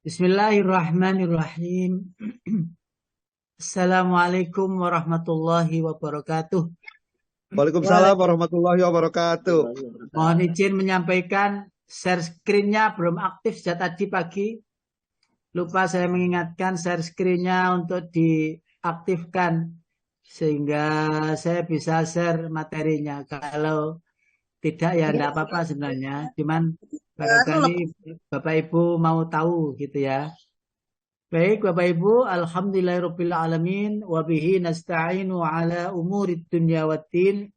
Bismillahirrahmanirrahim. Assalamualaikum warahmatullahi wabarakatuh. Waalaikumsalam warahmatullahi wabarakatuh. Mohon izin menyampaikan share screen-nya belum aktif sejak tadi pagi. Lupa saya mengingatkan share screen-nya untuk diaktifkan sehingga saya bisa share materinya. Kalau tidak ya enggak apa-apa sebenarnya. Cuman barangkali Bapak Ibu mau tahu gitu ya. Baik Bapak Ibu, alhamdulillahirabbil alamin wa bihi nasta'inu ala umurid dunya waddin.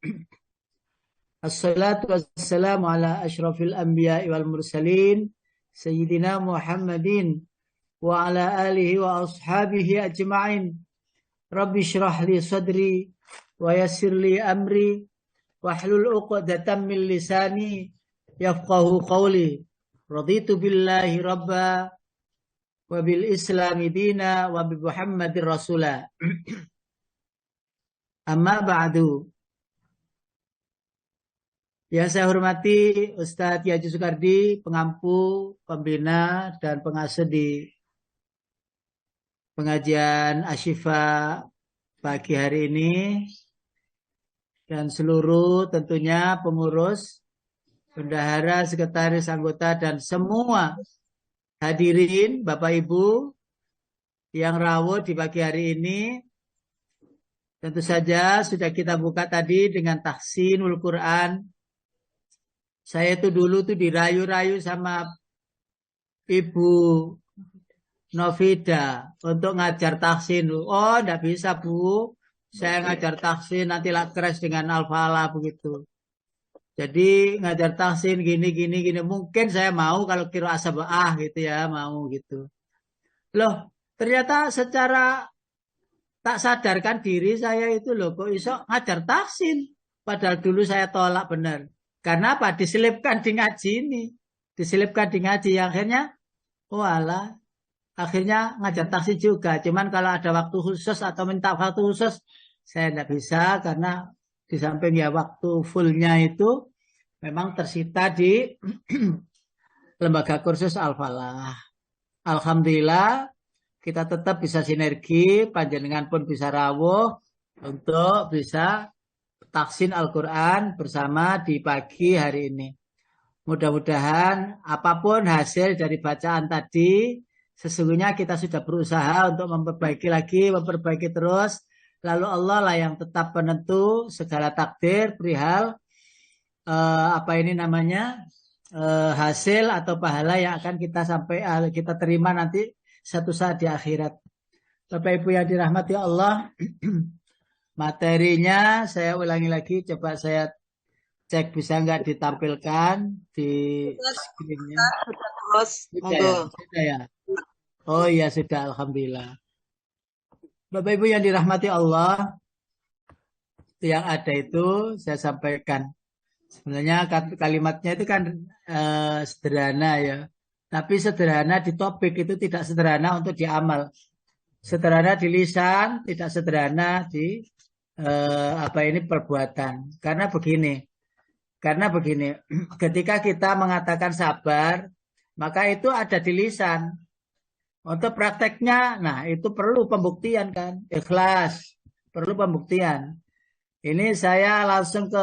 Assalatu wassalamu ala asyrafil anbiya'i wal mursalin sayyidina Muhammadin wa ala alihi wa ashabihi ajma'in. Rabbi shrah li sadri wa yassir li amri wahlul 'uqdatam min lisani yafqahu qawli. Raditu billahi rabba wabil islami dina wabi Muhammadir rasulah. Amma ba'du. Yang saya hormati Ustadz Yaji Soekardi, pengampu, pembina, dan pengasuh di pengajian Asyifa pagi hari ini. Dan seluruh tentunya pengurus, bendahara, sekretaris, anggota, dan semua hadirin Bapak Ibu yang rawuh di pagi hari ini. Tentu saja sudah kita buka tadi dengan tahsinul Quran. Saya itu dulu tuh dirayu-rayu sama Ibu Novida untuk ngajar tahsin. Oh, enggak bisa Bu, saya ngajar tahsin nanti lah crash dengan al-falah begitu. Jadi ngajar tahsin gini. Mungkin saya mau kalau kira asabah gitu ya, mau gitu. Loh, ternyata secara tak sadarkan diri saya itu loh kok iso ngajar tahsin. Padahal dulu saya tolak benar. Karena apa? Diselipkan di ngaji ini. Diselipkan di ngaji yang akhirnya, walah, akhirnya ngajar tahsin juga. Cuman kalau ada waktu khusus atau minta waktu khusus, saya tidak bisa karena di samping ya waktu fullnya itu memang tersita di lembaga kursus Al-Falah. Alhamdulillah kita tetap bisa sinergi, panjenengan pun bisa rawuh untuk bisa tahsin Al-Quran bersama di pagi hari ini. Mudah-mudahan apapun hasil dari bacaan tadi, sesungguhnya kita sudah berusaha untuk memperbaiki terus. Lalu Allah lah yang tetap penentu segala takdir perihal hasil atau pahala yang akan kita terima nanti satu saat di akhirat. Bapak Ibu yang dirahmati Allah, materinya saya ulangi lagi, coba saya cek bisa nggak ditampilkan di screen-nya. Sudah ya? Oh iya sudah, alhamdulillah. Bapak Ibu yang dirahmati Allah, yang ada itu saya sampaikan. Sebenarnya kalimatnya itu kan sederhana ya. Tapi sederhana di topik itu tidak sederhana untuk diamal. Sederhana di lisan, tidak sederhana di perbuatan. Karena begini, ketika kita mengatakan sabar, maka itu ada di lisan. Untuk prakteknya, nah itu perlu pembuktian kan, ikhlas, perlu pembuktian. Ini saya langsung ke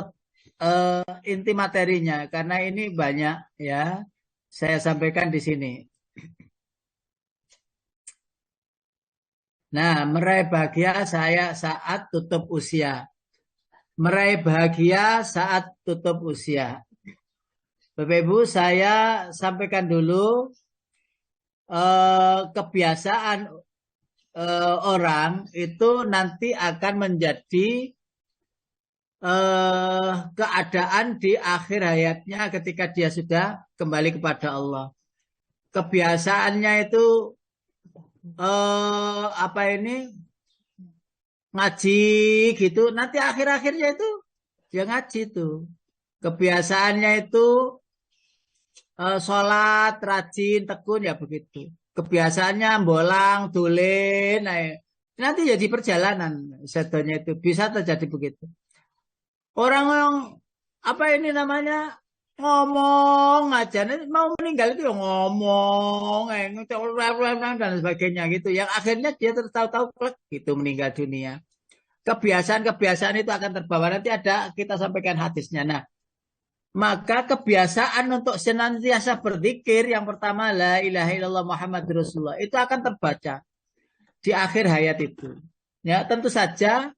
inti materinya karena ini banyak ya saya sampaikan di sini. Nah, meraih bahagia saya saat tutup usia. Meraih bahagia saat tutup usia. Bapak Ibu, saya sampaikan dulu kebiasaan orang itu nanti akan menjadi keadaan di akhir hayatnya ketika dia sudah kembali kepada Allah. Kebiasaannya itu ngaji gitu. Nanti akhir-akhirnya itu dia ngaji tuh. Kebiasaannya itu sholat, rajin, tekun ya begitu. Kebiasaannya bolang, dolen, nanti jadi perjalanan setelahnya itu bisa terjadi begitu. Orang yang ngomong aja. Nanti mau meninggal itu ya ngomong, dan sebagainya gitu. Yang akhirnya dia tahu-tahu klek gitu meninggal dunia. Kebiasaan-kebiasaan itu akan terbawa. Nanti ada kita sampaikan hadisnya. Nah, maka kebiasaan untuk senantiasa berzikir yang pertama la ilaha illallah Muhammad Rasulullah itu akan terbaca di akhir hayat itu. Ya, tentu saja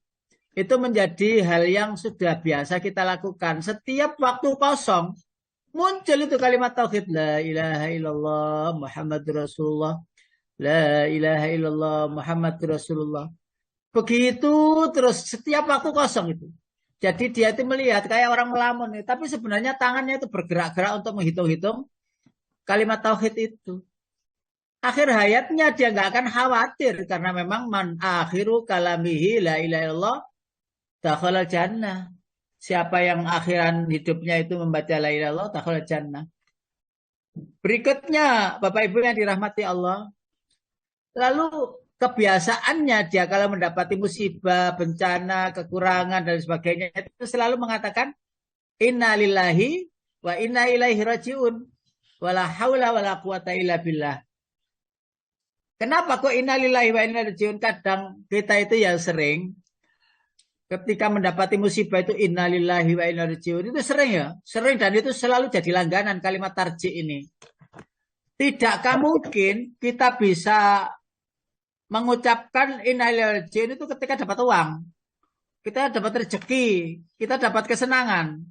itu menjadi hal yang sudah biasa kita lakukan. Setiap waktu kosong muncul itu kalimat tauhid la ilaha illallah Muhammad Rasulullah. La ilaha illallah Muhammad Rasulullah. Begitu terus setiap waktu kosong itu. Jadi dia itu melihat kayak orang melamun, tapi sebenarnya tangannya itu bergerak-gerak untuk menghitung-hitung kalimat tauhid itu. Akhir hayatnya dia nggak akan khawatir karena memang man akhiru kalamihi la ilaha illallah dakhalal jannah. Siapa yang akhiran hidupnya itu membaca la ilaha illallah dakhalal jannah. Berikutnya, Bapak Ibu yang dirahmati Allah, lalu kebiasaannya dia kalau mendapati musibah, bencana, kekurangan dan sebagainya itu selalu mengatakan inna lillahi wa inna ilaihi rajiun wala haula wala quwata illa billah. Kenapa kok inna lillahi wa inna ilaihi rajiun? Kadang kita itu ya sering ketika mendapati musibah itu inna lillahi wa inna ilaihi rajiun itu sering ya, sering dan itu selalu jadi langganan kalimat tarji ini. Tidakkah mungkin kita bisa mengucapkan innalillahi itu ketika dapat uang, kita dapat rezeki, kita dapat kesenangan.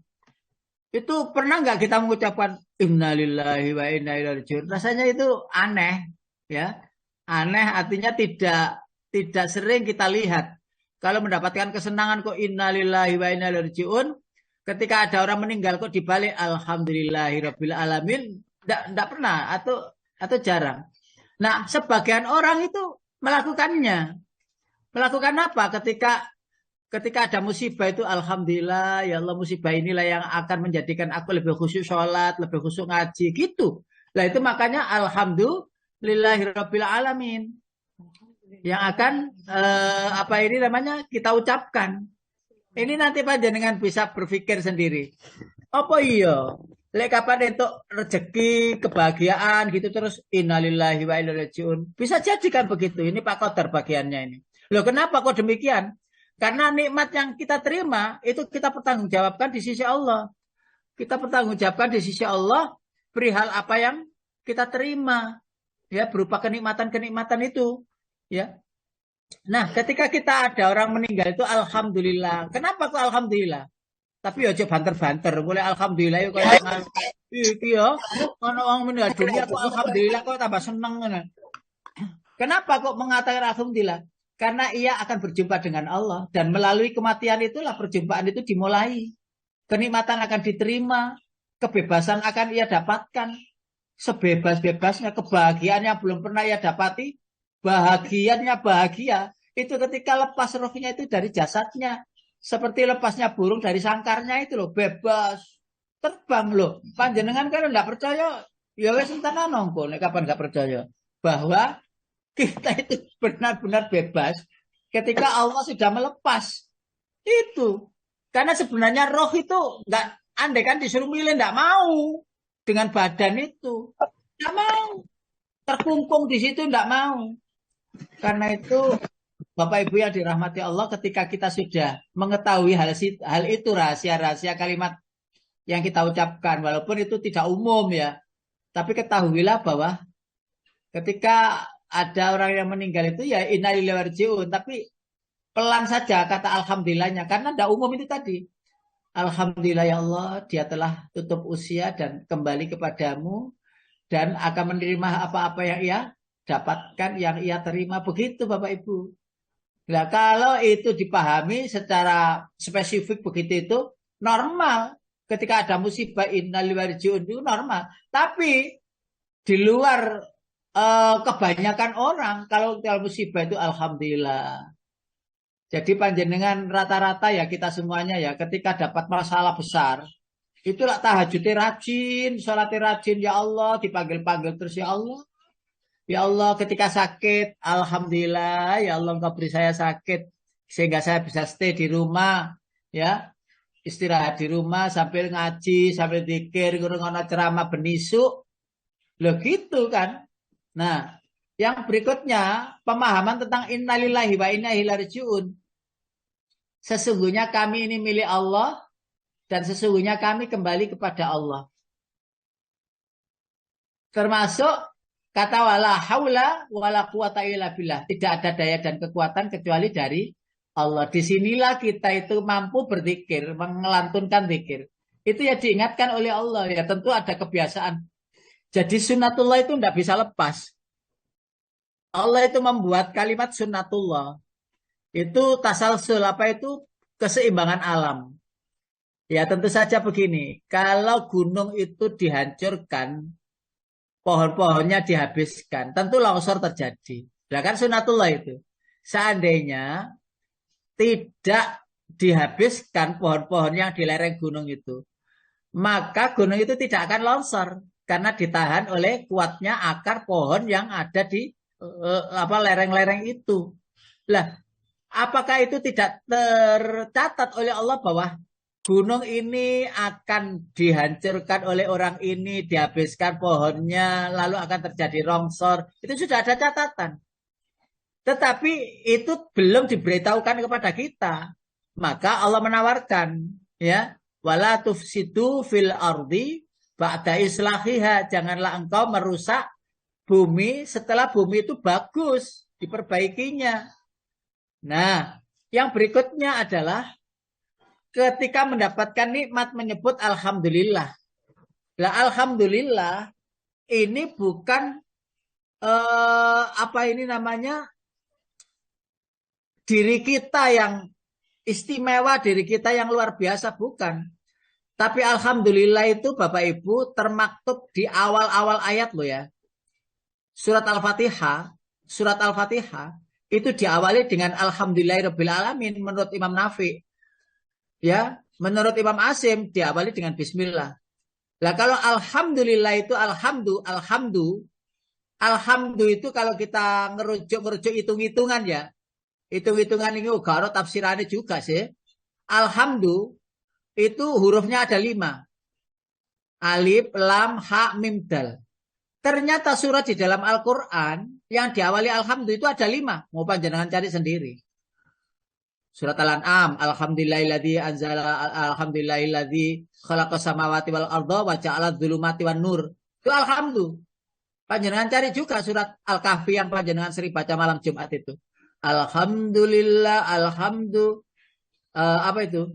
Itu pernah nggak kita mengucapkan innalillahi wa inna ilaihi rajiun? Rasanya itu aneh, ya. Aneh artinya tidak sering kita lihat. Kalau mendapatkan kesenangan kok innalillahi wa inna ilaihi rajiun, ketika ada orang meninggal kok dibalik alhamdulillahirabbil alamin, enggak pernah atau jarang. Nah, sebagian orang itu melakukannya. Melakukan apa? Ketika ada musibah itu alhamdulillah ya Allah musibah inilah yang akan menjadikan aku lebih khusyuk sholat, lebih khusyuk ngaji gitu. Lah itu makanya alhamdulillahirabbil alamin. Yang akan apa ini namanya kita ucapkan. Ini nanti panjenengan bisa berpikir sendiri. Apa iya? Lek kapan entuk rezeki, kebahagiaan gitu terus innalillahi wa inna ilaihi rajiun. Bisa jadi kan begitu. Ini Pak Qadar bagiannya ini. Loh kenapa kok demikian? Karena nikmat yang kita terima itu kita pertanggungjawabkan di sisi Allah. Kita pertanggungjawabkan di sisi Allah perihal apa yang kita terima. Ya, berupa kenikmatan-kenikmatan itu. Ya. Nah, ketika kita ada orang meninggal itu alhamdulillah. Kenapa kok alhamdulillah? Tapi aja banter-banter, boleh alhamdulillah yuk kayak iki ya, ono wong meninggal dunia kok alhamdulillah kok tambah seneng ngono. Kenapa kok mengatakan alhamdulillah? Karena ia akan berjumpa dengan Allah dan melalui kematian itulah perjumpaan itu dimulai. Kenikmatan akan diterima, kebebasan akan ia dapatkan. Sebebas-bebasnya kebahagiaan yang belum pernah ia dapati, bahagianya bahagia itu ketika lepas rohnya itu dari jasadnya. Seperti lepasnya burung dari sangkarnya itu loh, bebas terbang loh. Panjenengan kan enggak percaya, ya wes entar nongko, kapan enggak percaya bahwa kita itu benar-benar bebas ketika Allah sudah melepas itu. Karena sebenarnya roh itu enggak, andai kan disuruh milih enggak mau dengan badan itu, enggak mau, terkungkung di situ enggak mau. Karena itu Bapak Ibu yang dirahmati Allah, ketika kita sudah mengetahui hal itu, rahasia-rahasia kalimat yang kita ucapkan, walaupun itu tidak umum ya, tapi ketahuilah bahwa ketika ada orang yang meninggal itu ya innalillahi wa inna ilaihi rajiun, tapi pelan saja kata alhamdulillahnya, karena tidak umum itu tadi. Alhamdulillah ya Allah, dia telah tutup usia dan kembali kepadamu dan akan menerima apa-apa yang ia dapatkan, yang ia terima. Begitu Bapak Ibu. Nah, kalau itu dipahami secara spesifik begitu itu normal. Ketika ada musibah innalillahi wa inna ilaihi rajiun itu normal. Tapi di luar kebanyakan orang kalau musibah itu alhamdulillah. Jadi panjenengan rata-rata ya kita semuanya ya ketika dapat masalah besar itulah tahajudnya rajin, sholatnya rajin ya Allah, dipanggil-panggil terus ya Allah. Ya Allah ketika sakit, alhamdulillah ya Allah engkau beri saya sakit sehingga saya bisa stay di rumah ya. istirahat di rumah sambil ngaji, sambil zikir, ngono ceramah benisuk. Loh gitu kan. Nah, yang berikutnya pemahaman tentang innalillahi wa inna ilaihi rajiun. Sesungguhnya kami ini milik Allah dan sesungguhnya kami kembali kepada Allah. Termasuk kata wala haula wala quwata illa billah. Tidak ada daya dan kekuatan kecuali dari Allah. Disinilah kita itu mampu berzikir, mengelantunkan zikir. Itu ya diingatkan oleh Allah. Ya tentu ada kebiasaan. Jadi sunnatullah itu tidak bisa lepas. Allah itu membuat kalimat sunnatullah. Itu tasalsul, apa itu? Keseimbangan alam. Ya tentu saja begini. Kalau gunung itu dihancurkan, pohon-pohonnya dihabiskan, tentu longsor terjadi. Nah kan sunatullah itu. Seandainya tidak dihabiskan pohon-pohon yang di lereng gunung itu, maka gunung itu tidak akan longsor karena ditahan oleh kuatnya akar pohon yang ada di lereng-lereng itu. Lah, apakah itu tidak tercatat oleh Allah bahwa gunung ini akan dihancurkan oleh orang ini, dihabiskan pohonnya, lalu akan terjadi longsor. Itu sudah ada catatan. Tetapi itu belum diberitahukan kepada kita. Maka Allah menawarkan, ya, wala tufsidu fil ardi ba'da islahiha. Janganlah engkau merusak bumi setelah bumi itu bagus, diperbaikinya. Nah, yang berikutnya adalah ketika mendapatkan nikmat menyebut alhamdulillah. Lah alhamdulillah ini bukan apa ini namanya diri kita yang istimewa, diri kita yang luar biasa, bukan. Tapi alhamdulillah itu Bapak Ibu termaktub di awal-awal ayat loh ya. Surat Al-Fatihah itu diawali dengan alhamdulillahirabbil alamin menurut Imam Nafi. Ya, menurut Imam Asim diawali dengan bismillah. Lah kalau alhamdulillah itu alhamdu itu kalau kita ngerujuk hitung-hitungan ya. Hitung-hitungan ini gak tafsirannya juga sih. Alhamdu itu hurufnya ada 5. Alif, lam, ha, mim, dal. Ternyata surat di dalam Al-Quran yang diawali alhamdu itu ada 5. Mau panjenengan cari sendiri. Surat Al-An'am, alhamdulillahilladzi anzala alhamdulillahilladzi khalaqas samawati wal arda wa ja'ala dzulumati wan nur. Itu alhamdu. Panjenengan cari juga surat Al-Kahfi yang panjenengan sering baca malam Jumat itu. Alhamdulillah, apa itu?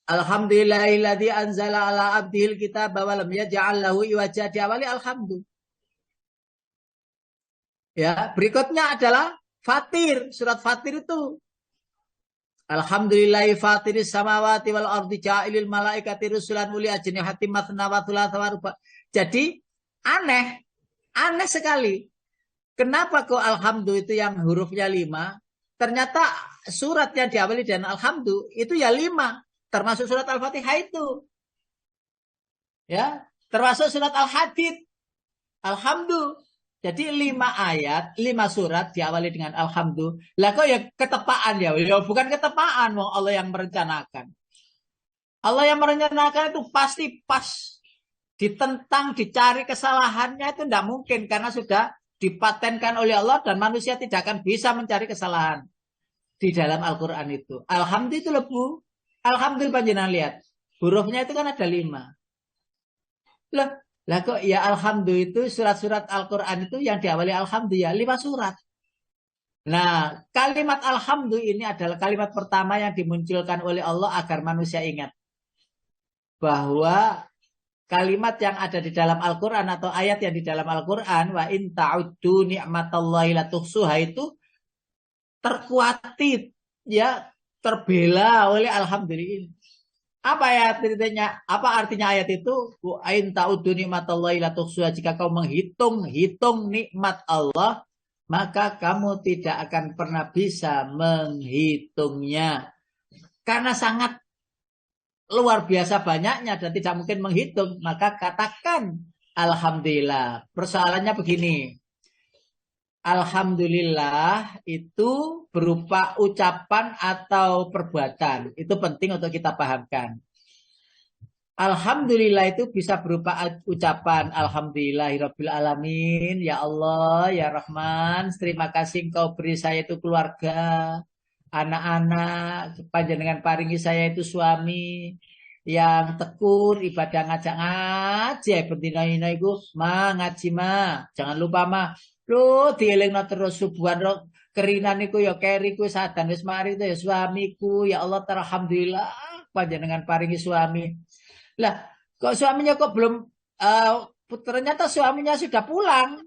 Alhamdulillahilladzi anzala ala abdihil kitaba wa lam yaj'al lahu iwaja, diawali alhamdu. Ya, berikutnya adalah Fatir, surat Fatir itu. Alhamdulillahi fatiris samawati wal ardi ja'ilil malaikati rusulan uli ajnihatim matsna wa thulatsa wa ruba. Jadi aneh sekali. Kenapa kok alhamdu itu yang hurufnya 5? Ternyata surat yang diawali dengan alhamdu itu ya 5. Termasuk surat Al-Fatihah itu. Ya, termasuk surat Al-Hadid. Alhamdu. Jadi 5 ayat, 5 surat diawali dengan alhamdu. Lah kok ya ketepaan ya? Ya bukan ketepaan, Allah yang merencanakan. Allah yang merencanakan itu pasti pas. Ditentang, dicari kesalahannya itu tidak mungkin karena sudah dipatenkan oleh Allah dan manusia tidak akan bisa mencari kesalahan di dalam Al-Quran itu. Alhamdulillah itu loh Bu. Alhamdulillah panjenengan lihat. Hurufnya itu kan ada 5. Lah kok ya alhamdulillah itu surat-surat Al-Quran itu yang diawali alhamdulillah 5 surat. Nah, kalimat alhamdulillah ini adalah kalimat pertama yang dimunculkan oleh Allah agar manusia ingat bahwa kalimat yang ada di dalam Al-Quran atau ayat yang di dalam Al-Quran wa in ta'uddu ni'matallahi la tuhsuha itu terkuati ya, terbela oleh alhamdulillah. Apa artinya ayat itu? Wa in ta'uddu ni'matallahi la tuhsuha, jika kau menghitung nikmat Allah maka kamu tidak akan pernah bisa menghitungnya. Karena sangat luar biasa banyaknya dan tidak mungkin menghitung, maka katakan alhamdulillah. Persoalannya begini. Alhamdulillah itu berupa ucapan atau perbuatan. Itu penting untuk kita pahamkan. Alhamdulillah itu bisa berupa ucapan Alhamdulillahirabbil alamin, ya Allah, ya Rahman, terima kasih Engkau beri saya itu keluarga, anak-anak, panjenengan paringi saya itu suami yang tekun ibadah ngajak ngaji bendina iku ngaji jangan lupa lu dielingno terus subuhan kerinan iku ya keriku sadan wis mari itu ya suamiku, ya Allah alhamdulillah panjenengan paringi suami. Lah, kok suaminya kok belum eh, ternyata suaminya sudah pulang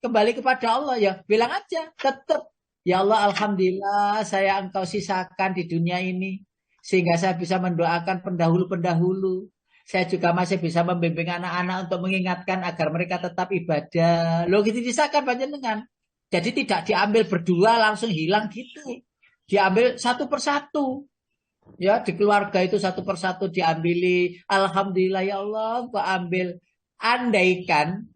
kembali kepada Allah ya. Bilang aja tetap ya Allah alhamdulillah saya engkau sisakan di dunia ini sehingga saya bisa mendoakan pendahulu-pendahulu. Saya juga masih bisa membimbing anak-anak untuk mengingatkan agar mereka tetap ibadah. Loh gitu sisakan panjenengan. Jadi tidak diambil berdua langsung hilang gitu. Diambil satu persatu. Ya, di keluarga itu satu persatu diambili. Alhamdulillah ya Allah, kok ambil. Andaikan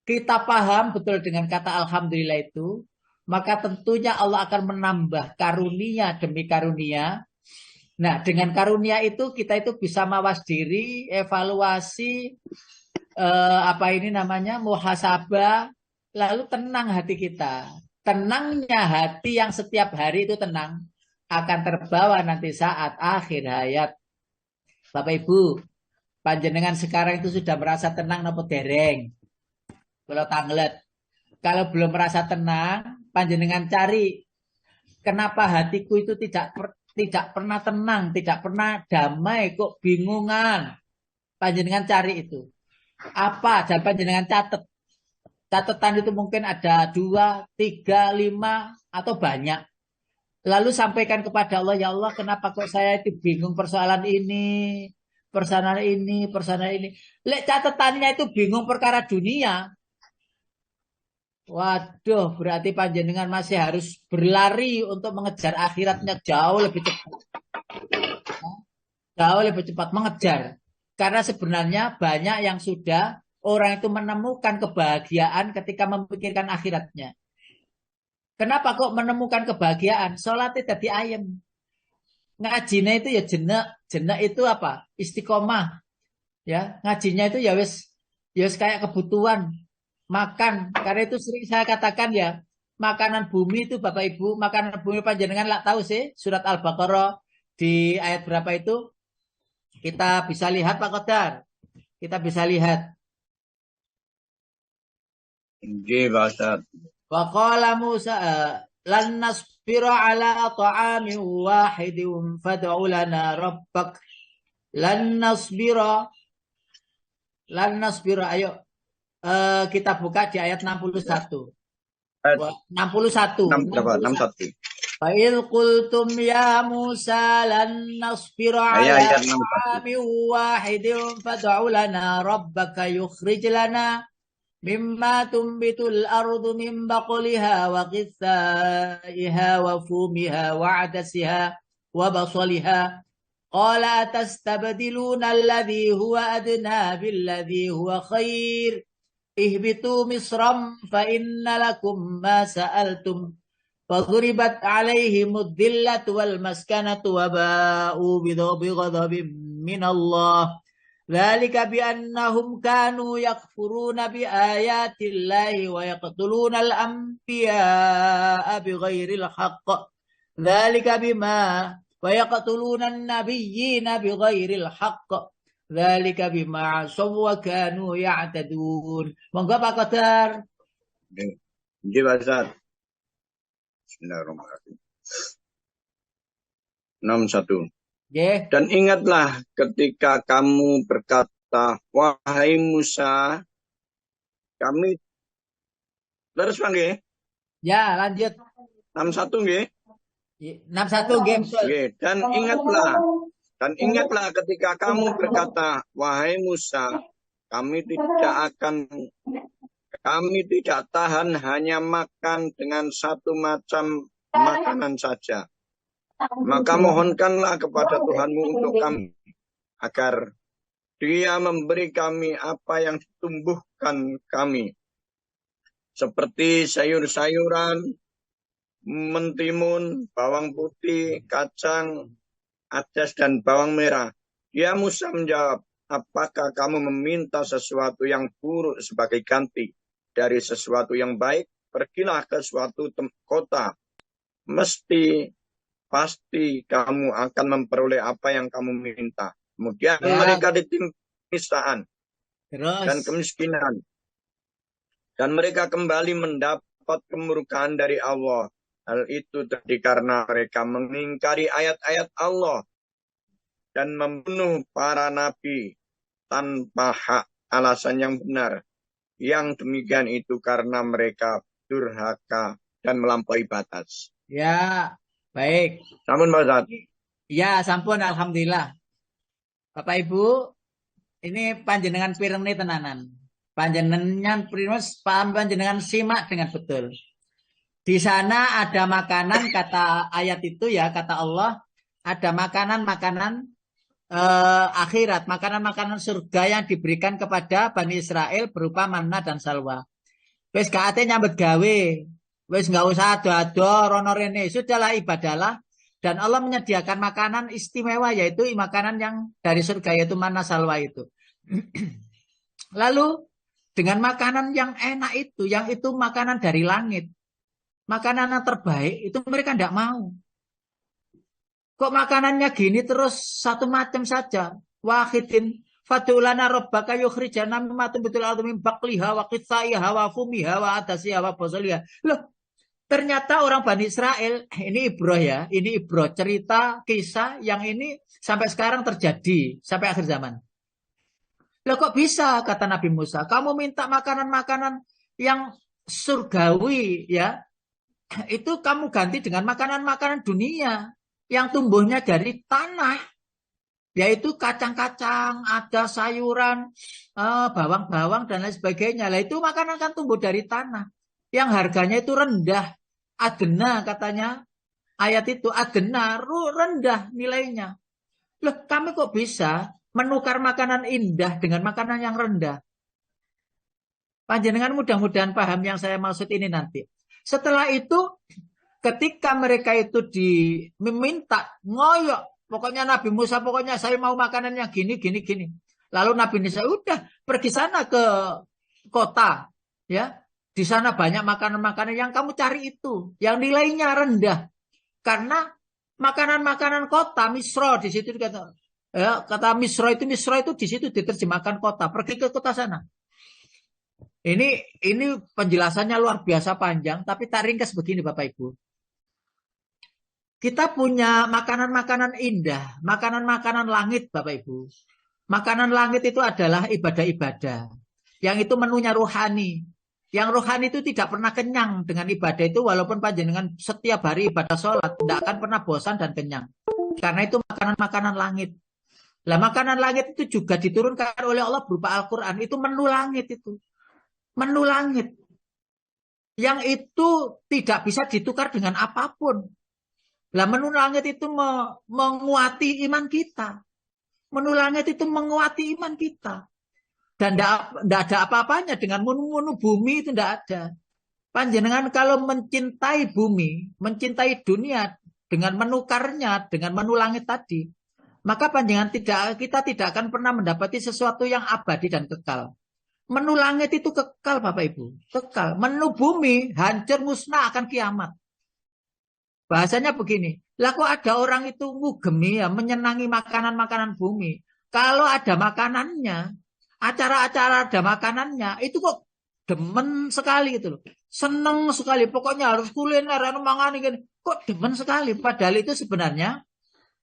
kita paham betul dengan kata alhamdulillah itu, maka tentunya Allah akan menambah karunia demi karunia. Nah, dengan karunia itu kita itu bisa mawas diri, evaluasi, apa ini namanya, muhasabah, lalu tenang hati kita. Tenangnya hati yang setiap hari itu tenang akan terbawa nanti saat akhir hayat. Bapak Ibu, panjenengan sekarang itu sudah merasa tenang nopo dereng? Kalau tanglet. Kalau belum merasa tenang, panjenengan cari kenapa hatiku itu tidak pernah tenang, tidak pernah damai, kok bingungan. Panjenengan cari itu. Apa? Dan panjenengan catat. Catatan itu mungkin ada 2, 3, 5 atau banyak. Lalu sampaikan kepada Allah, ya Allah, kenapa kok saya itu bingung persoalan ini, persoalan ini. Lek catatannya itu bingung perkara dunia. Waduh, berarti panjenengan masih harus berlari untuk mengejar akhiratnya jauh lebih cepat. Jauh lebih cepat mengejar. Karena sebenarnya banyak yang sudah orang itu menemukan kebahagiaan ketika memikirkan akhiratnya. Kenapa kok menemukan kebahagiaan? Sholatnya tadi ayam. Ngajinya itu ya jenak. Jenak itu apa? Istiqomah. Ya, ngajinya itu ya wis kayak kebutuhan makan. Karena itu sering saya katakan ya, makanan bumi itu Bapak Ibu, makanan bumi panjenengan lah tahu sih surat Al-Baqarah di ayat berapa itu? Kita bisa lihat Pak Qadar. Kita bisa lihat. Nggih, Pak Ustaz. Wa qala Musa lan nasbira ala ta'amin wahidin fad'u lana rabbak lan nasbira ayo kita buka di ayat 61. 61. 61. Fa'il qultum ya Musa lan nasbira ala ta'amin wahidin fad'u lana rabbaka yukhrij lana مما تنبت الأرض من بقلها وقثائها وفومها وعدسها وبصلها قال أتستبدلون الذي هو أدنى بالذي هو خير اهبطوا مصرا فإن لكم ما سألتم فضربت عليهم الذلة والمسكنة وباءوا بغضب من الله ذلك بأنهم كانوا يكفرون بآيات الله ويقتلون الأنبياء بغير الحق ذلك بما ويقتلون النبيين بغير الحق ذلك بما عصوا وكانوا يعتدون. Monggo Pak Qadar. Nggih, Pak Ustaz. Bismillahirrahmanirrahim. 61. Yeah. Dan ingatlah ketika kamu berkata, wahai Musa, kami terus nggih. Ya, lanjut. 61 nggih. 61 game. Nggih, dan ingatlah ketika kamu berkata, wahai Musa, kami tidak tahan hanya makan dengan satu macam makanan saja. Maka mohonkanlah kepada Tuhanmu untuk kami, agar Dia memberi kami apa yang ditumbuhkan kami. seperti sayur-sayuran, mentimun, bawang putih, kacang, adas, dan bawang merah. Ya Musa menjawab, apakah kamu meminta sesuatu yang buruk sebagai ganti dari sesuatu yang baik? Pergilah ke suatu kota. Pasti kamu akan memperoleh apa yang kamu minta. Kemudian Ya, mereka ditimpa penistaan dan terus. kemiskinan. Dan mereka kembali mendapat kemurkaan dari Allah. Hal itu terjadi karena mereka mengingkari ayat-ayat Allah dan membunuh para nabi tanpa hak alasan yang benar. Yang demikian itu karena mereka durhaka dan melampaui batas. Ya, baik. Namun Pak Ustaz, Ya, sampun alhamdulillah. Bapak Ibu, ini panjenengan pireng tenanan. Panjenengan primus, panjenengan simak dengan betul. Di sana ada makanan, kata ayat itu ya, kata Allah, ada makanan-makanan akhirat, makanan-makanan surga yang diberikan kepada Bani Israel berupa manna dan salwa. Wes gak ate nyambet gawe, wes nggak usah ado-ado rono rene, sudahlah ibadalah. Dan Allah menyediakan makanan istimewa, yaitu makanan yang dari surga, yaitu manna salwa itu. Lalu dengan makanan yang enak itu, yang itu makanan dari langit, makanan yang terbaik, itu mereka tidak mau. Kok makanannya gini terus satu macam saja? Wahidin fadulana rabbaka yukhrijana mimma tumbitul ardu min baqliha wa qithaiha wa fumiha wa adasiha wa basaliha. Loh, ternyata orang Bani Israel, ini ibroh ya, ini ibroh, cerita, kisah yang ini sampai sekarang terjadi, sampai akhir zaman. Loh kok bisa, kata Nabi Musa, kamu minta makanan-makanan yang surgawi ya, itu kamu ganti dengan makanan-makanan dunia yang tumbuhnya dari tanah, yaitu kacang-kacang, ada sayuran, bawang-bawang dan lain sebagainya. Lah itu makanan kan tumbuh dari tanah, yang harganya itu rendah, adena katanya ayat itu, adena rendah nilainya. Loh, kami kok bisa menukar makanan indah dengan makanan yang rendah? Panjenengan mudah-mudahan paham yang saya maksud ini nanti. Setelah itu, ketika mereka itu meminta, ngoyok, pokoknya Nabi Musa, pokoknya saya mau makanan yang gini, gini, gini. Lalu Nabi Musa, udah pergi sana ke kota, ya. Di sana banyak makanan-makanan yang kamu cari itu, yang nilainya rendah. Karena makanan-makanan kota, misro di situ kata, ya, kata misro itu di situ diterjemahkan kota. Pergi ke kota sana. Ini penjelasannya luar biasa panjang, tapi tak ringkas begini Bapak Ibu. Kita punya makanan-makanan indah, makanan-makanan langit Bapak Ibu. Makanan langit itu adalah ibadah-ibadah. Yang itu menunya rohani. Yang rohani itu tidak pernah kenyang dengan ibadah itu, walaupun panjenengan setiap hari ibadah sholat, tidak akan pernah bosan dan kenyang. Karena itu makanan-makanan langit. Lah makanan langit itu juga diturunkan oleh Allah berupa Al-Quran. Itu menu langit itu. Menu langit. Yang itu tidak bisa ditukar dengan apapun. Lah menu langit itu menguati iman kita. Menu langit itu menguati iman kita. Dan tidak ada apa-apanya dengan menu-menu bumi itu tidak ada. Panjenengan kalau mencintai bumi, mencintai dunia dengan menukarnya dengan menu langit tadi, maka panjenengan kita tidak akan pernah mendapati sesuatu yang abadi dan kekal. Menu langit itu kekal Bapak Ibu, kekal. Menu bumi hancur musnah akan kiamat. Bahasanya begini, lah kok ada orang itu ngugemi ya, menyenangi makanan-makanan bumi. Kalau ada makanannya, acara-acara ada makanannya, itu kok demen sekali gitu loh. Seneng sekali, pokoknya harus kuliner, harus mangan ini. Kok demen sekali, padahal itu sebenarnya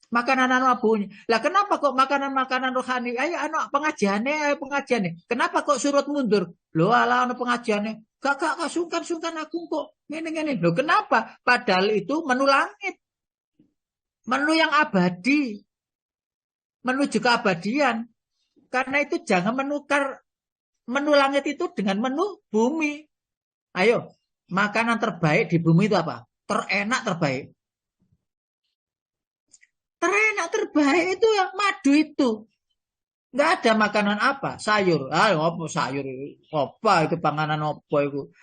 makanan abunya. Lah kenapa kok makanan-makanan rohani? Ayo anak pengajiannya, pengajiannya. Kenapa kok surut mundur? Loh ala anak pengajiannya. Gak sungkan aku kok. Ini. Loh kenapa? Padahal itu menu langit. Menu yang abadi. Menuju keabadian. Karena itu jangan menukar menu langit itu dengan menu bumi. Ayo, makanan terbaik di bumi itu apa? Terenak terbaik. Terenak terbaik itu yang madu itu. Nggak ada makanan apa? Sayur. Apa sayur itu? Apa itu panganan apa itu?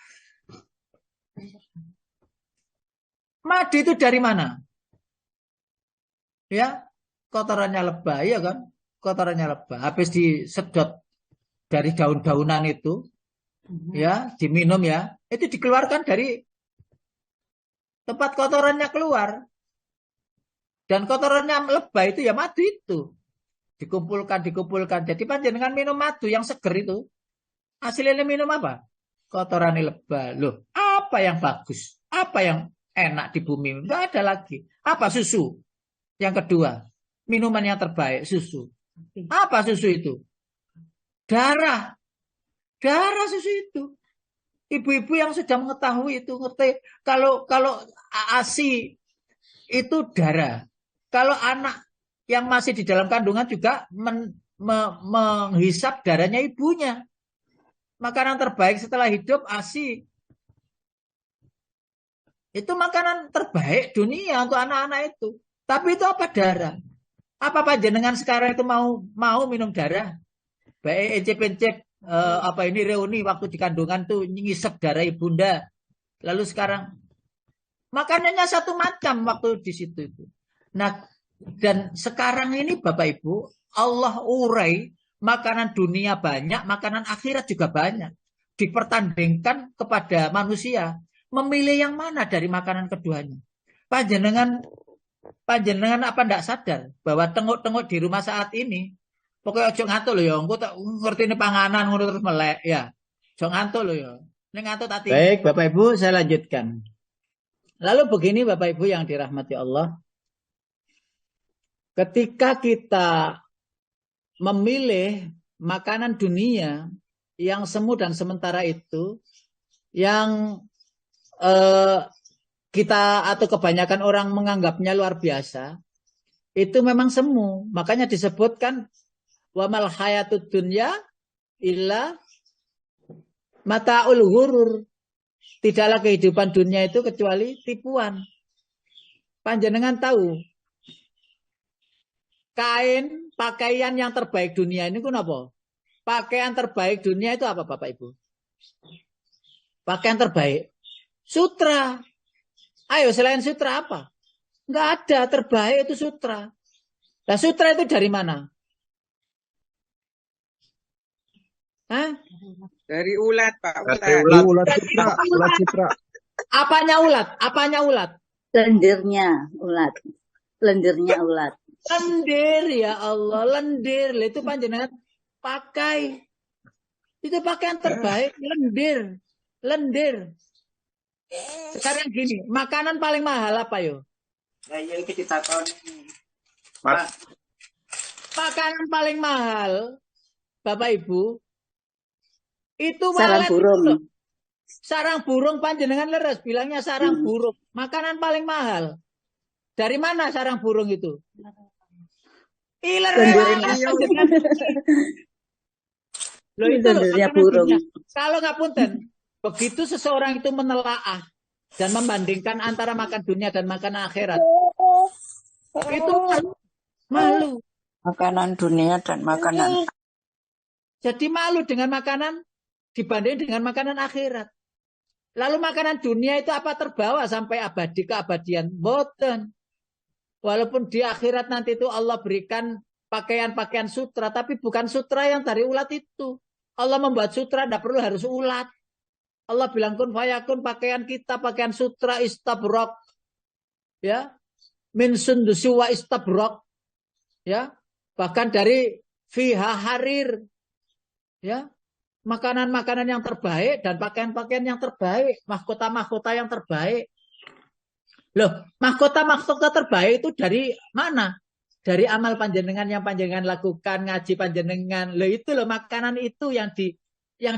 Madu itu dari mana? Ya, kotorannya lebah, ya kan? Kotorannya lebah. Habis disedot dari daun-daunan itu, ya, diminum ya, itu dikeluarkan dari tempat kotorannya keluar. Dan kotorannya lebah itu ya madu itu. Dikumpulkan. Jadi panjenengan minum madu yang seger itu. Hasilnya minum apa? Kotoran lebah. Loh, apa yang bagus? Apa yang enak di bumi? Enggak ada lagi. Apa susu? Yang kedua, minuman yang terbaik, susu. Apa susu itu? Darah. Darah susu itu. Ibu-ibu yang sudah mengetahui itu ngerti kalau ASI itu darah. Kalau anak yang masih di dalam kandungan juga menghisap darahnya ibunya. Makanan terbaik setelah hidup ASI. Itu makanan terbaik dunia untuk anak-anak itu. Tapi itu apa darah? Apa panjenengan sekarang itu mau minum darah? Baik encep-encep apa ini reuni waktu di kandungan tuh ngisep darah ibunda. Lalu sekarang makanannya satu macam waktu di situ itu. Nah, dan sekarang ini Bapak Ibu, Allah urai makanan dunia banyak, makanan akhirat juga banyak. Dipertandingkan kepada manusia. Memilih yang mana dari makanan keduanya. Panjenengan apa ndak sadar bahwa tengok-tengok di rumah saat ini, pokoknya ojo ngantuk loh ya, engko tak ngerti ini panganan ngono terus melek ya. Ojo ngantuk loh ya. Ini ngantuk tadi. Baik, Bapak Ibu, saya lanjutkan. Lalu begini Bapak Ibu yang dirahmati Allah. Ketika kita memilih makanan dunia yang semu dan sementara itu, yang kita atau kebanyakan orang menganggapnya luar biasa, itu memang semu. Makanya disebutkan wamal hayatud dunya illa mataul ghurur. Tidaklah kehidupan dunia itu kecuali tipuan. Panjenengan tahu kain pakaian yang terbaik dunia ini kenapa? Pakaian terbaik dunia itu apa Bapak Ibu? Pakaian terbaik sutra. Ayo selain sutra apa? Enggak ada, terbaik itu sutra. Nah sutra itu dari mana? Hah? Dari ulat, Pak. Dari Ulat. Ulat sutra. Apanya ulat? Apanya ulat? Lendirnya ulat. Lendirnya ulat. Lendir ya Allah, lendir. Itu panjenengan pakai. Itu pakaian terbaik, lendir. Lendir. Sekarang gini, makanan paling mahal apa yo? Nah, yang kita tahu Makanan paling mahal, Bapak Ibu, itu Sarang walet burung. itu. Sarang burung panjenengan leres bilangnya sarang burung. Makanan paling mahal. Dari mana sarang burung itu? Iler Loh itu Lendirnya burung. Kalau nggak punten, begitu seseorang itu menelaah dan membandingkan antara makan dunia dan makan akhirat, itu malu. makanan dunia dan makanan. Jadi malu dengan makanan dibanding dengan makanan akhirat. Lalu makanan dunia itu apa terbawa sampai abadi keabadian? Boten. Walaupun di akhirat nanti itu Allah berikan pakaian-pakaian sutra, tapi bukan sutra yang dari ulat itu. Allah membuat sutra tidak perlu harus ulat. Allah bilang kun fayakun, pakaian kita pakaian sutra istabrok, ya, min sundusi wa istabrok, ya, bahkan dari fiha harir, ya, makanan-makanan yang terbaik dan pakaian-pakaian yang terbaik, mahkota-mahkota yang terbaik. Loh, mahkota-mahkota terbaik itu dari mana? Dari amal panjenengan yang panjenengan lakukan, ngaji panjenengan. Loh itu loh makanan itu yang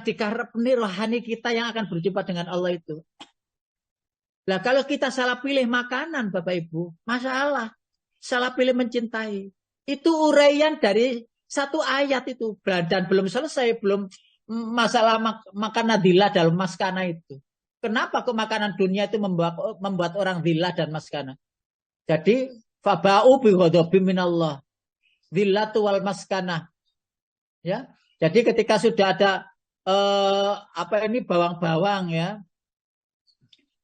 dikarepni rohani kita yang akan berjumpa dengan Allah itu. Nah kalau kita salah pilih makanan Bapak Ibu, masalah. Salah pilih mencintai. Itu uraian dari satu ayat itu. Dan belum selesai, belum masalah makan nadilah dalam maskana itu. Kenapa kok makanan dunia itu membuat orang dilah dan maskana? Jadi faba'u bi ghadabim minallah. Dhillatu wal maskana. Ya. Jadi ketika sudah ada bawang-bawang ya.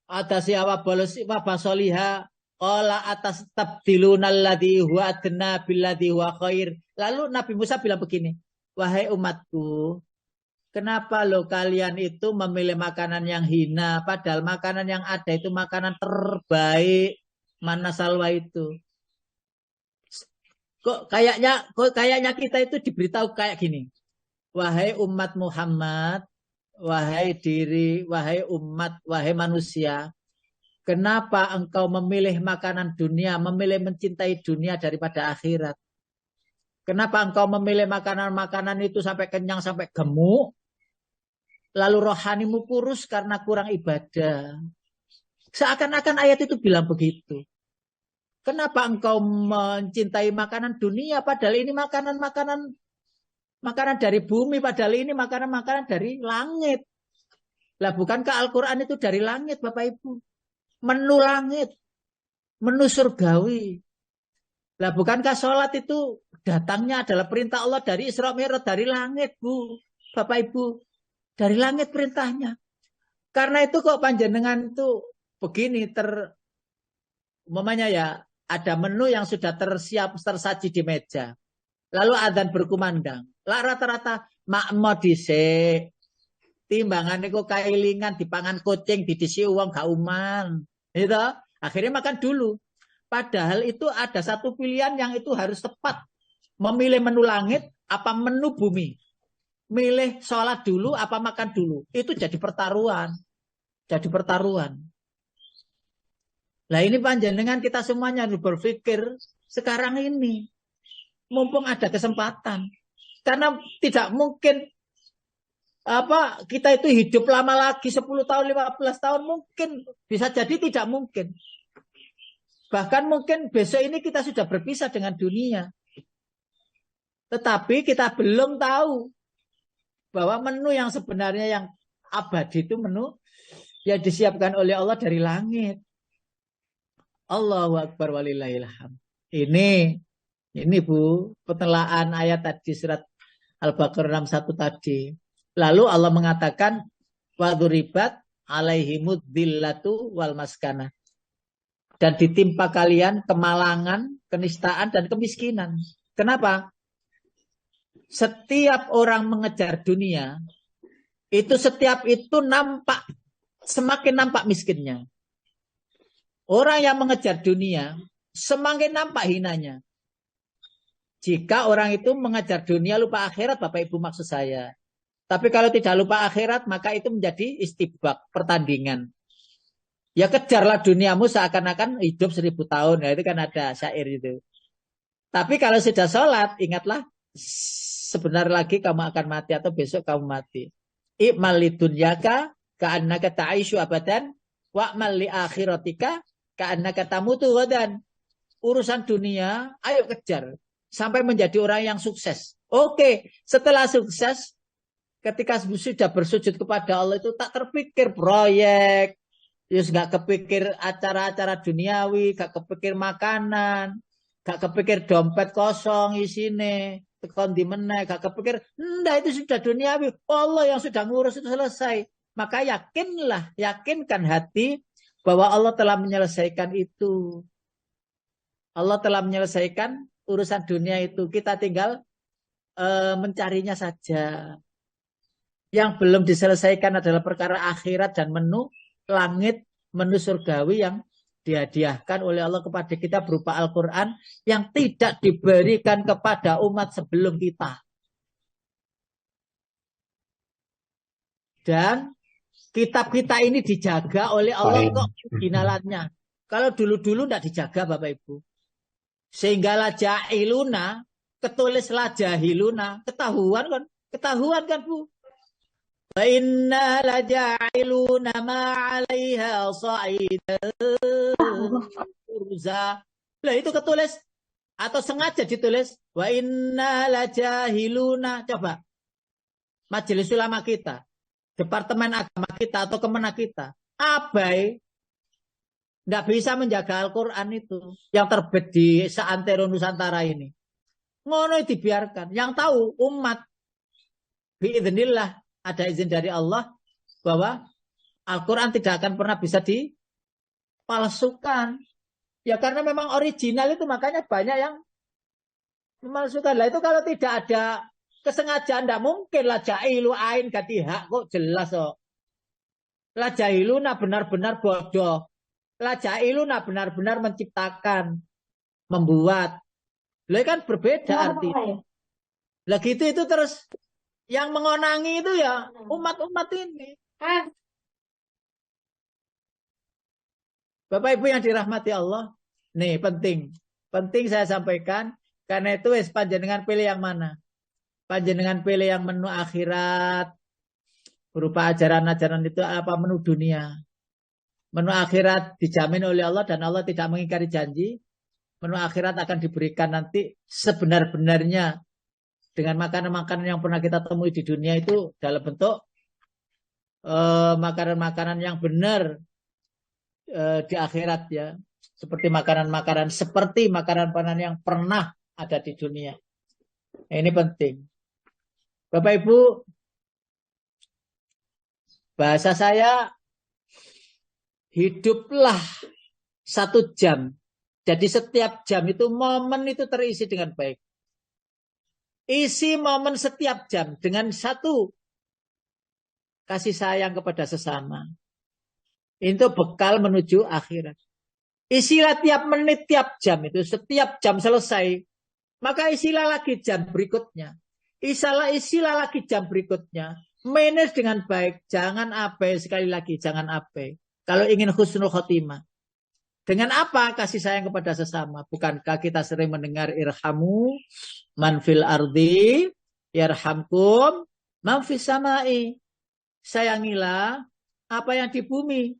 atas wa basoliha qala atas tabdiluna alladhi huwa adna billadhi huwa khair. Lalu Nabi Musa bilang begini, wahai umatku, kenapa lo kalian itu memilih makanan yang hina padahal makanan yang ada itu makanan terbaik. Mana salwa itu? Kok kayaknya kita itu diberitahu kayak gini. Wahai umat Muhammad, wahai umat, wahai manusia, kenapa engkau memilih makanan dunia, memilih mencintai dunia daripada akhirat? Kenapa engkau memilih makanan-makanan itu sampai kenyang, sampai gemuk, lalu rohanimu kurus karena kurang ibadah? Seakan-akan ayat itu bilang begitu. Kenapa engkau mencintai makanan dunia padahal ini makanan dari bumi, padahal ini makanan dari langit. Lah bukankah Al-Quran itu dari langit Bapak Ibu? Menu langit, menu surgawi. Lah bukankah sholat itu datangnya adalah perintah Allah dari Isra Mi'raj, dari langit Bu, Bapak Ibu. Dari langit perintahnya. Karena itu kok panjenengan itu begini umpamanya ya, ada menu yang sudah tersaji di meja. Lalu adzan berkumandang. Lah rata-rata makmo dhisik. Timbangan itu kailingan dipangan kucing, didisi uang gak uman. Gitu. Akhirnya makan dulu. Padahal itu ada satu pilihan yang itu harus tepat. Memilih menu langit apa menu bumi. Milih sholat dulu apa makan dulu. Itu jadi pertaruhan. Jadi pertaruhan. Nah ini panjenengan kita semuanya berpikir sekarang ini. Mumpung ada kesempatan. Karena tidak mungkin kita itu hidup lama lagi 10 tahun, 15 tahun. Mungkin bisa jadi tidak mungkin. Bahkan mungkin besok ini kita sudah berpisah dengan dunia. Tetapi kita belum tahu bahwa menu yang sebenarnya yang abadi itu menu yang disiapkan oleh Allah dari langit. Allahu Akbar walillahilhamd. Ini Bu, petelaan ayat tadi surat Al-Baqarah 61 tadi. Lalu Allah mengatakan waduribat alaihimud dhillatu wal maskana. Dan ditimpa kalian kemalangan, kenistaan dan kemiskinan. Kenapa? Setiap orang mengejar dunia, itu setiap itu semakin nampak miskinnya. Orang yang mengejar dunia, semakin nampak hinanya. Jika orang itu mengejar dunia lupa akhirat, Bapak Ibu maksud saya. Tapi kalau tidak lupa akhirat, maka itu menjadi istibak, pertandingan. Ya kejarlah duniamu seakan-akan hidup 1000 tahun. Nah, itu kan ada syair itu. Tapi kalau sudah sholat, ingatlah, sebentar lagi kamu akan mati atau besok kamu mati. I'mal lidunyaka ka'annaka ta'ishu abadan wa'mal li akhiratika ka'annaka tamutu ghadan. Urusan dunia, ayo kejar. Sampai menjadi orang yang sukses. Oke, setelah sukses, ketika sudah bersujud kepada Allah itu tak terpikir proyek, terus gak kepikir acara-acara duniawi, gak kepikir makanan, gak kepikir dompet kosong isine, tekon di meneh, gak kepikir, enggak itu sudah duniawi, Allah yang sudah ngurus itu selesai. Maka yakinkan hati bahwa Allah telah menyelesaikan itu. Allah telah menyelesaikan urusan dunia itu. Kita tinggal mencarinya saja. Yang belum diselesaikan adalah perkara akhirat dan menu langit, menu surgawi yang dihadiahkan oleh Allah kepada kita berupa Al-Quran yang tidak diberikan kepada umat sebelum kita. Dan kitab kita ini dijaga oleh Allah kok originalannya. Kalau dulu-dulu tidak dijaga Bapak Ibu. Sehingga la jahiluna, ketulis la jahiluna, ketahuan kan Bu. Wa inna la ja'iluna ma 'alaiha sa'idan urza. Lah itu ketulis atau sengaja ditulis wa inna la jahiluna. Coba majelis ulama kita, departemen agama kita atau kemenak kita, abai nggak bisa menjaga Al-Quran itu yang terbit di seantero Nusantara ini. Ngono dibiarkan. Yang tahu umat biidznillah ada izin dari Allah bahwa Al-Quran tidak akan pernah bisa palsukan. Ya karena memang original itu makanya banyak yang memalsukan. Lah itu kalau tidak ada kesengajaan, tidak mungkin lah jailu ain ganti hak kok jelas kok. La jailuna benar-benar bodoh. La jailuna benar-benar menciptakan, membuat. Lah kan berbeda artinya. Lah gitu itu terus yang mengonangi itu ya umat-umat ini. Bapak Ibu yang dirahmati Allah. Nih penting. Penting saya sampaikan. Karena itu panjenengan pilih yang mana? Panjenengan pilih yang menu akhirat. Berupa ajaran-ajaran itu apa? Menu dunia. Menu akhirat dijamin oleh Allah dan Allah tidak mengingkari janji. Menu akhirat akan diberikan nanti sebenar-benarnya. Dengan makanan-makanan yang pernah kita temui di dunia itu dalam bentuk makanan-makanan yang benar di akhirat ya. Seperti makanan-makanan yang pernah ada di dunia. Ini penting. Bapak Ibu, bahasa saya hiduplah 1 jam. Jadi setiap jam itu momen itu terisi dengan baik. Isi momen setiap jam dengan 1 kasih sayang kepada sesama. Itu bekal menuju akhirat. Isilah tiap menit, tiap jam itu. Setiap jam selesai. Maka isilah lagi jam berikutnya. Isilah lagi jam berikutnya. Manage dengan baik. Jangan abai. Sekali lagi, jangan abai. Kalau ingin husnul khotimah. Dengan apa? Kasih sayang kepada sesama. Bukankah kita sering mendengar irhamu man fil ardi yarhamkum man fis samai. Sayangilah apa yang di bumi.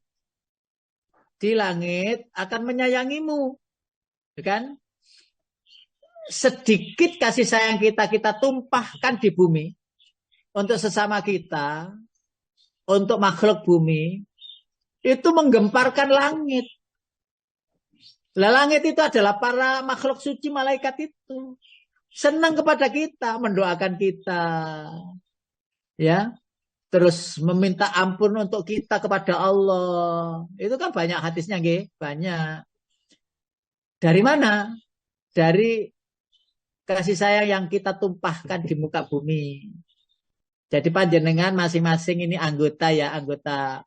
Di langit akan menyayangimu. Kan? Sedikit kasih sayang kita tumpahkan di bumi. Untuk sesama kita. Untuk makhluk bumi. Itu menggemparkan langit. Lah langit itu adalah para makhluk suci malaikat itu. Senang kepada kita, mendoakan kita. Ya. Terus meminta ampun untuk kita kepada Allah. Itu kan banyak hadisnya, nggih, banyak. Dari mana? Dari kasih sayang yang kita tumpahkan di muka bumi. Jadi panjenengan masing-masing ini anggota ya, anggota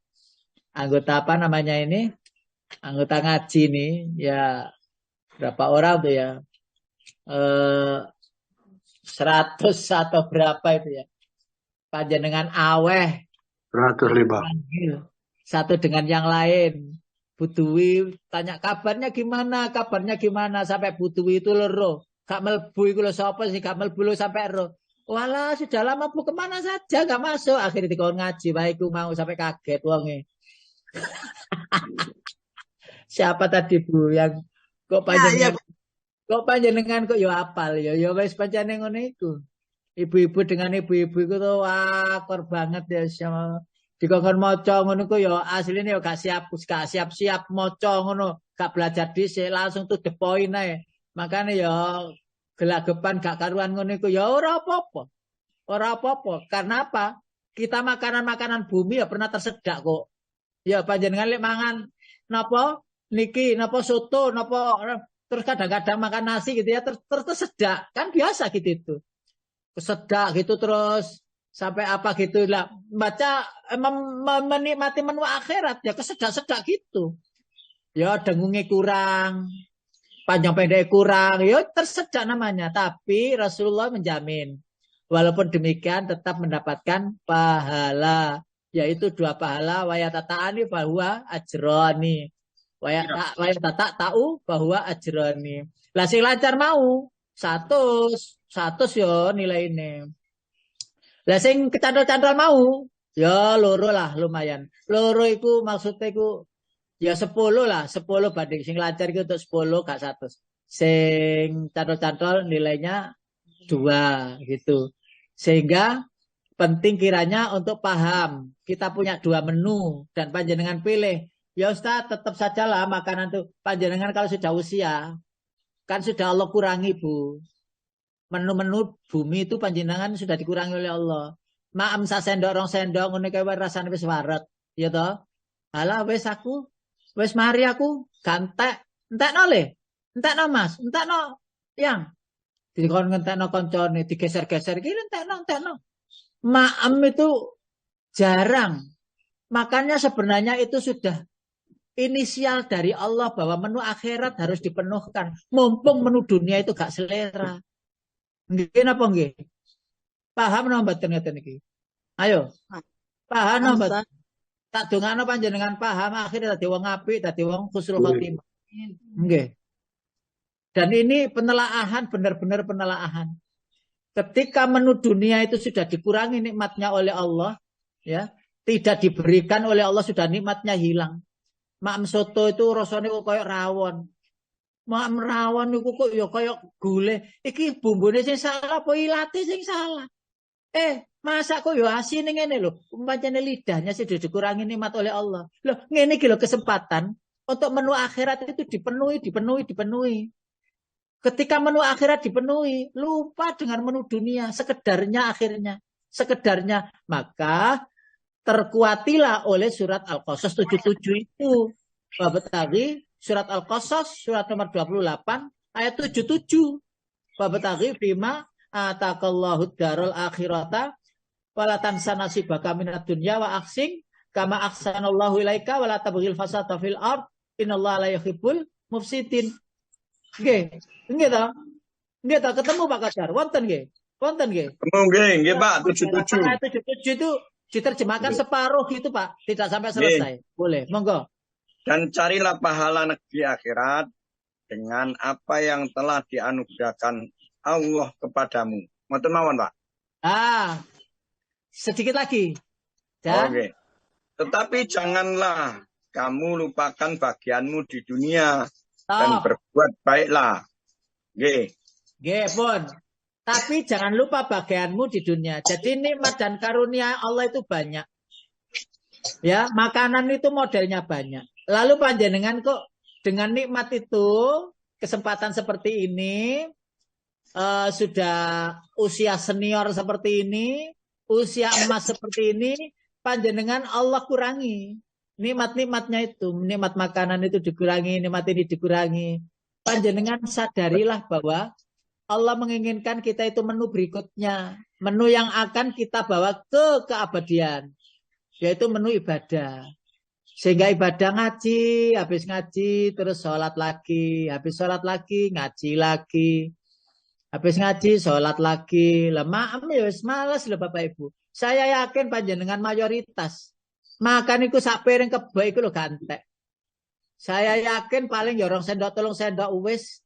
apa namanya ini? Anggota ngaji nih, ya berapa orang tuh ya? 100 atau berapa itu ya? Panjenengan aweh 105. satu dengan yang lain. Butuwi tanya kabarnya gimana sampai Butuwi itu loro. Gak melbu iku lho sapa sih gak melbu sampai ro. Walah sudah lama bu kemana saja gak masuk. Akhirnya dikon ngaji wae iku mau sampai kaget wonge. Siapa tadi Bu yang kok panjenengan kok yo apal yo wis pancene ngono iku. Ibu-ibu dengan ibu-ibu itu tuh akor banget ya sama dikongkon maca ngono ku ya asline ya gak siap-siap maca ngono, gak belajar dhisik langsung to the point ae. Makane ya gelagepan gak karuan ngono iku ya ora apa-apa. Ora apa-apa. Karena apa? Kita makanan-makanan bumi ya pernah tersedak kok. Ya panjenengan lek mangan napa niki napa soto napa terus kadang-kadang makan nasi gitu ya tersedak. Kan biasa gitu itu. Kesedak gitu terus sampai apa gitu lah baca menikmati menu akhirat ya kesedak-sedak gitu ya dengungnya kurang panjang pendek kurang ya tersedak namanya tapi Rasulullah menjamin walaupun demikian tetap mendapatkan pahala yaitu 2 pahala wayatata'ani bahwa ajroni tahu bahwa ajroni lah sing lancar mau 100 yo nilai ini. Lah sing kecantol-cantol mau, ya loro lah lumayan. Loro iku maksudnya iku ya 10 lah, 10 banding sing lancar iku untuk 10 gak 100. Sing cantol-cantol nilainya 2 gitu. Sehingga penting kiranya untuk paham, kita punya 2 menu dan panjenengan pilih. Ya Ustaz, tetap sajalah makanan tuh panjenengan kalau sudah usia kan sudah Allah kurangi Bu. Menu-menu bumi itu panjenengan sudah dikurangi oleh Allah. Maem sak sendok rong sendok ngene kae rasane wis waret, ya toh? Alah wis aku Wes mari aku gantek. Entekno le. Entekno Mas, entekno yang dikon ngentekno koncone digeser-geser iki entekno. Ma'am itu jarang. Makanya sebenarnya itu sudah inisial dari Allah bahwa menu akhirat harus dipenuhkan. Mumpung menu dunia itu gak selera. Nggih napa nggih? Paham napa mboten ngeten iki? Ayo. Paham napa mboten? Tak dongakno panjenengan paham akhirnya dadi wong apik, dadi wong husnul khotimah. Nggih. Dan ini penelaahan benar-benar penelaahan. Ketika menu dunia itu sudah dikurangi nikmatnya oleh Allah, ya, tidak diberikan oleh Allah sudah nikmatnya hilang. Mak soto itu rasanya kok kayak rawon. Mak rawon itu kok ya kayak gulai. Iki bumbune sing salah apa ilate sing salah? Masa kok ya asine ngene lho. Pancene lidahnya sudah dikurangi nikmat oleh Allah. Loh, ngene iki lho kesempatan untuk menu akhirat itu dipenuhi. Ketika menu akhirat dipenuhi, lupa dengan menu dunia, sekedarnya. Maka terkuatilah oleh surat Al-Qasas 77 itu. Bapak tadi surat Al-Qasas surat nomor 28 ayat 77. Bapak tadi bima atakallahu darul akhirata wala tansa nasibaka minad dunya wa ahsin kama ahsanallahu ilaika wala tabghil fasada fil ard innallaha la yuhibbul mufsidin. Nggih ta ketemu Pak Kadar wonten nggih Nggih Pak 77 ayat 77 itu diterjemahkan separuh gitu Pak, tidak sampai selesai. Boleh, monggo. Dan carilah pahala negeri akhirat dengan apa yang telah dianugerahkan Allah kepadamu. Ngoten mawon, Pak. Sedikit lagi. Oke. Tetapi janganlah kamu lupakan bagianmu di dunia dan berbuat baiklah. Nggih, pun. Tapi jangan lupa bagianmu di dunia. Jadi nikmat dan karunia Allah itu banyak. Ya, makanan itu modelnya banyak. Lalu panjenengan kok dengan nikmat itu, kesempatan seperti ini, sudah usia senior seperti ini, usia emas seperti ini, panjenengan Allah kurangi. Nikmat-nikmatnya itu, nikmat makanan itu dikurangi, nikmat ini dikurangi. Panjenengan sadarilah bahwa Allah menginginkan kita itu menu berikutnya. Menu yang akan kita bawa ke keabadian. Yaitu menu ibadah. Sehingga ibadah ngaji, habis ngaji, terus sholat lagi. Habis sholat lagi, ngaji lagi. Habis ngaji, sholat lagi. Maaf ya, malas loh Bapak Ibu. Saya yakin panjenengan mayoritas. Makan itu sak piring kebo iku lho gantek. Saya yakin paling ya 2 sendok 3 sendok wis.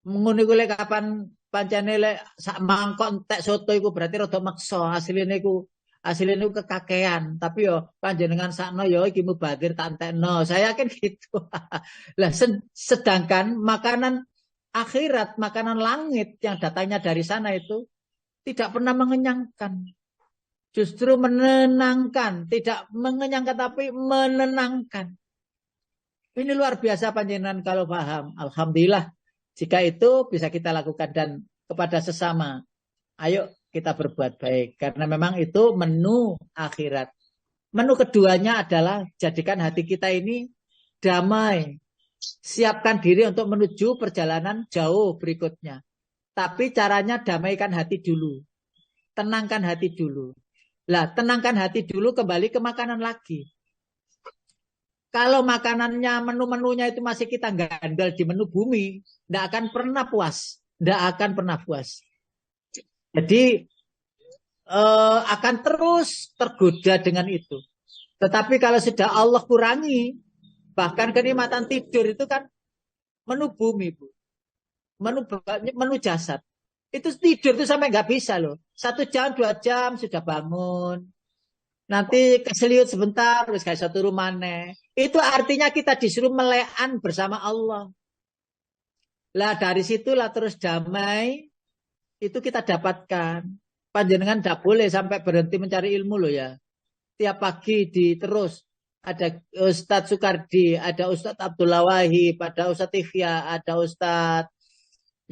Ngono iku lek kapan pancene lek sak mangkok entek soto iku berarti rada maksa, asline iku kekakean, tapi yo panjenengan sakno yo iki mubazir tak entekno. Saya yakin gitu. Lah sedangkan makanan akhirat, makanan langit yang datangnya dari sana itu tidak pernah mengenyangkan. Justru menenangkan, tidak mengenyangkan tapi menenangkan. Ini luar biasa panjenengan kalau paham. Alhamdulillah. Jika itu bisa kita lakukan dan kepada sesama. Ayo kita berbuat baik. Karena memang itu menu akhirat. Menu keduanya adalah jadikan hati kita ini damai. Siapkan diri untuk menuju perjalanan jauh berikutnya. Tapi caranya damaikan hati dulu. Tenangkan hati dulu. Lah, tenangkan hati dulu kembali ke makanan lagi. Kalau makanannya, menu-menunya itu masih kita gandal di menu bumi, tidak akan pernah puas. Tidak akan pernah puas. Jadi, akan terus tergoda dengan itu. Tetapi kalau sudah Allah kurangi, bahkan kenikmatan tidur itu kan menu bumi, Bu. Menu jasad. Itu tidur itu sampai nggak bisa loh. 1 jam, 2 jam sudah bangun. Nanti keseliut sebentar, terus kayak satu rumahnya. Itu artinya kita disuruh melekan bersama Allah. Lah dari situlah terus damai. Itu kita dapatkan. Panjenengan tidak boleh sampai berhenti mencari ilmu loh ya. Tiap pagi terus. Ada Ustadz Sukardi, ada Ustadz Abdullah Wahib, ada Ustadz Ihya, ada Ustadz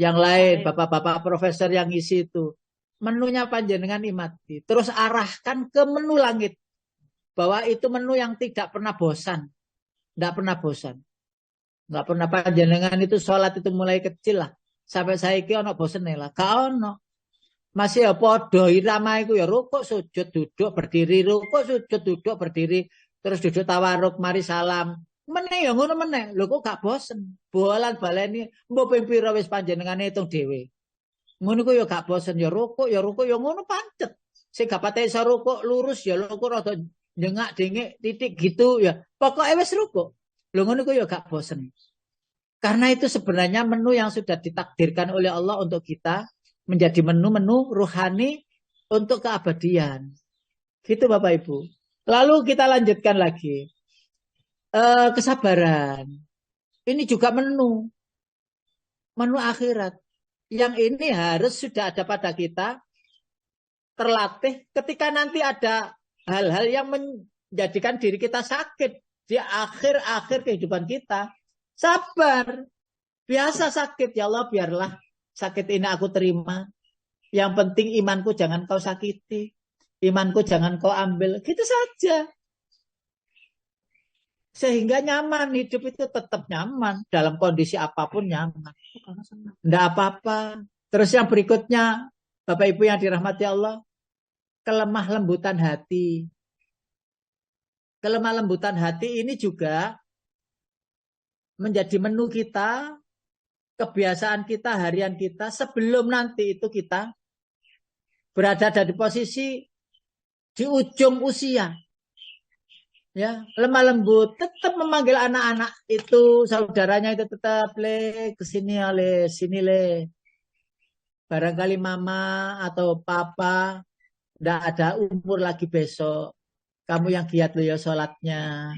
yang lain, bapak-bapak profesor yang isi itu. Menunya panjenengan imati. Terus arahkan ke menu langit. Bahwa itu menu yang tidak pernah bosan. Tidak pernah bosan. Nggak pernah panjenengan itu sholat itu mulai kecil lah. Sampai saiki ono bosen lah. Gak ono. Masih ya podo irama iku ya rukuk sujud duduk berdiri rukuk sujud duduk berdiri terus duduk tawaruk mari salam. Meneh ya ngono meneh. Lho kok gak bosen. Bolan baleni mbok ping pira wis panjenengan hitung dhewe. Ngono ku ya gak bosen ya rukuk ya ngono pancet. Sing gak pate iso rukuk lurus ya rukuk rada njengak dengek titik gitu ya. Pokoke wis rukuk. Lho ngono ku ya gak bosen. Karena itu sebenarnya menu yang sudah ditakdirkan oleh Allah untuk kita menjadi menu-menu ruhani untuk keabadian. Gitu Bapak Ibu. Lalu kita lanjutkan lagi. Kesabaran. Ini juga menu. Menu akhirat. Yang ini harus sudah ada pada kita. Terlatih ketika nanti ada hal-hal yang menjadikan diri kita sakit. Di akhir-akhir kehidupan kita. Sabar. Biasa sakit. Ya Allah biarlah sakit ini aku terima. Yang penting imanku jangan kau sakiti. Imanku jangan kau ambil. Gitu saja. Sehingga nyaman. Hidup itu tetap nyaman. Dalam kondisi apapun nyaman. Tidak apa-apa. Terus yang berikutnya. Bapak Ibu yang dirahmati Allah. Kelemah lembutan hati. Kelemah lembutan hati ini juga menjadi menu kita, kebiasaan kita, harian kita, sebelum nanti itu kita berada di posisi di ujung usia. Ya, lemah lembut, tetap memanggil anak-anak itu, saudaranya itu tetap le kesini le, sini le. Barangkali mama atau papa tidak ada umur lagi besok. Kamu yang giat lo ya sholatnya.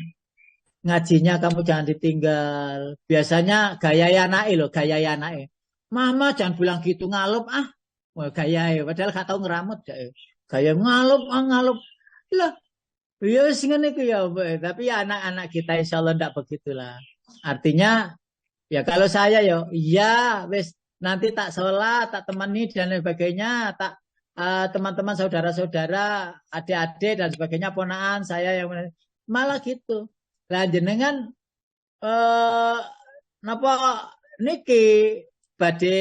Ngajinya kamu jangan ditinggal. Biasanya gaya anake loh, gaya anake. Mama jangan bilang gitu ngalup ah. Wah gaya padahal gak tahu ngeramut ya. Gaya ngalup ngalup. Lah, ya wis ngene iku ya, tapi ya anak-anak kita insyaallah ndak begitulah. Artinya ya kalau saya ya wis nanti tak sholat, tak temani dan lain sebagainya, tak teman-teman saudara-saudara, adik-adik dan sebagainya ponaan saya yang malah gitu. Lah jenengan napa niki badhe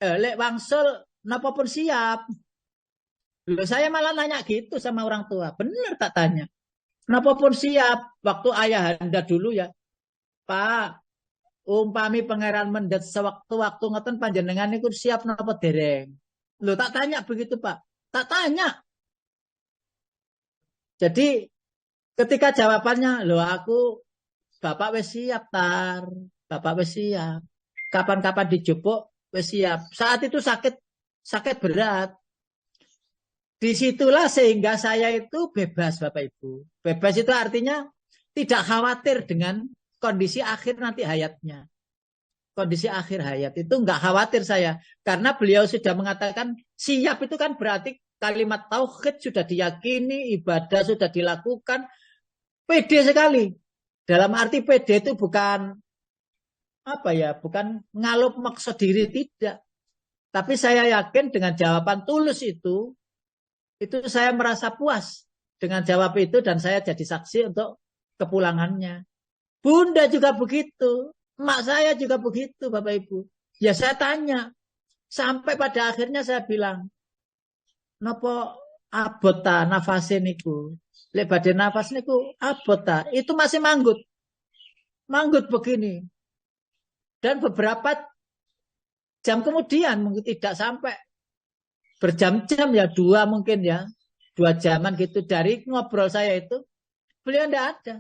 lek wangsul napa pun siap. Loh, saya malah nanya gitu sama orang tua. Benar tak tanya. Napa pun siap. Waktu ayah anda dulu ya. Pak, umpami pangeran mendet sewaktu-waktu ngeten panjenengan niku siap napa dereng. Loh tak tanya begitu Pak. Tak tanya. Jadi ketika jawabannya, loh aku, Bapak wis siap tar, Bapak wis siap. Kapan-kapan dijupuk, wis siap. Saat itu sakit berat. Disitulah sehingga saya itu bebas Bapak Ibu. Bebas itu artinya tidak khawatir dengan kondisi akhir nanti hayatnya. Kondisi akhir hayat itu enggak khawatir saya. Karena beliau sudah mengatakan siap itu kan berarti kalimat tauhid sudah diyakini, ibadah sudah dilakukan. Pede sekali. Dalam arti pede itu bukan bukan ngalup maksud diri, tidak. Tapi saya yakin dengan jawaban tulus itu saya merasa puas dengan jawab itu dan saya jadi saksi untuk kepulangannya. Bunda juga begitu, mak saya juga begitu Bapak Ibu. Ya saya tanya, sampai pada akhirnya saya bilang, napa abot ta nafase niku? Lek badhe nafas niku abot ta? Itu masih manggut. Manggut begini. Dan beberapa jam kemudian mungkin tidak sampai berjam-jam ya 2 mungkin ya. 2 jaman gitu dari ngobrol saya itu beliau tidak ada.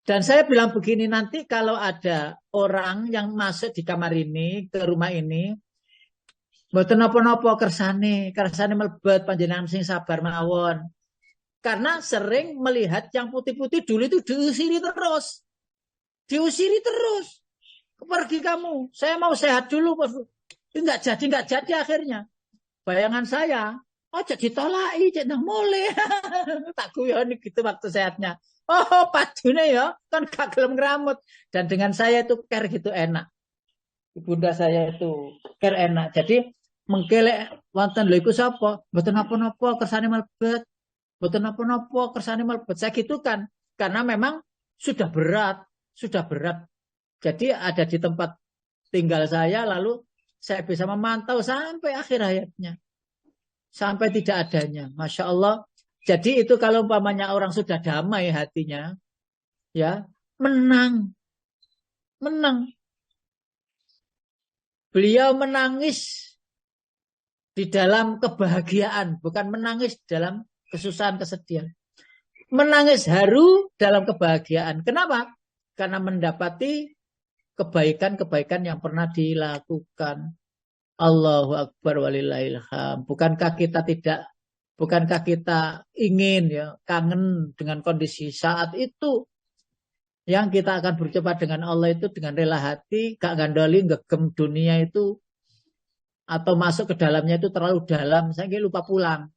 Dan saya bilang begini, nanti kalau ada orang yang masuk di kamar ini, ke rumah ini, mboten napa-napa kersane mlebet panjenengan sing sabar mawon. Karena sering melihat yang putih-putih dulu itu diusiri terus. Diusiri terus. Pergi kamu, saya mau sehat dulu. Enggak jadi akhirnya. Bayangan saya, jadi tolaki, cek nang mulai. Tak guyon gitu waktu sehatnya. Oh, padune ya, kan gak gelem ngeramut. Dan dengan saya itu care gitu enak. Ibunda saya itu care enak. Jadi mengkelek wonten lho iku sapa? Mboten napa-napa kersane mlebet. Mboten napa-napa kersane mlebet. Saya gitu kan. Karena memang sudah berat, sudah berat. Jadi ada di tempat tinggal saya, lalu saya bisa memantau sampai akhir hayatnya. Sampai tidak adanya. Masya Allah. Jadi itu kalau umpamanya orang sudah damai hatinya, ya, menang. Menang. Beliau menangis di dalam kebahagiaan, bukan menangis dalam kesusahan, kesedihan. Menangis haru dalam kebahagiaan. Kenapa? Karena mendapati kebaikan-kebaikan yang pernah dilakukan. Allahu Akbar walillahilham. Bukankah kita ingin ya kangen dengan kondisi saat itu yang kita akan berjumpa dengan Allah itu dengan rela hati, gak gandoli, gegem dunia itu atau masuk ke dalamnya itu terlalu dalam, saya lupa pulang.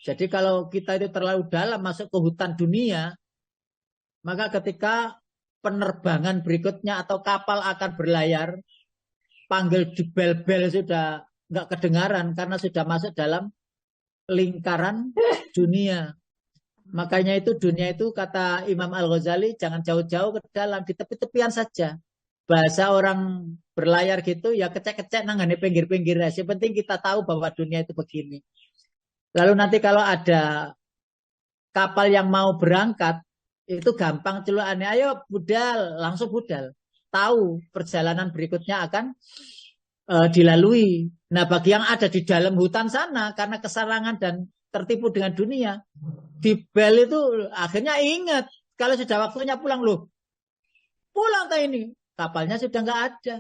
Jadi kalau kita itu terlalu dalam masuk ke hutan dunia, maka ketika penerbangan berikutnya atau kapal akan berlayar, panggil di bel-bel sudah nggak kedengaran karena sudah masuk dalam lingkaran dunia. Makanya itu dunia itu kata Imam Al-Ghazali jangan jauh-jauh ke dalam, di tepi-tepian saja. Bahasa orang berlayar gitu ya kecek-kecek nanggane pinggir-pinggir aja. Yang penting kita tahu bahwa dunia itu begini. Lalu nanti kalau ada kapal yang mau berangkat, itu gampang celukannya, ayo budal, langsung budal. Tahu perjalanan berikutnya akan dilalui. Nah bagi yang ada di dalam hutan sana, karena kesarangan dan tertipu dengan dunia, di bel itu akhirnya ingat, kalau sudah waktunya pulang, loh, pulang tak ini, kapalnya sudah nggak ada.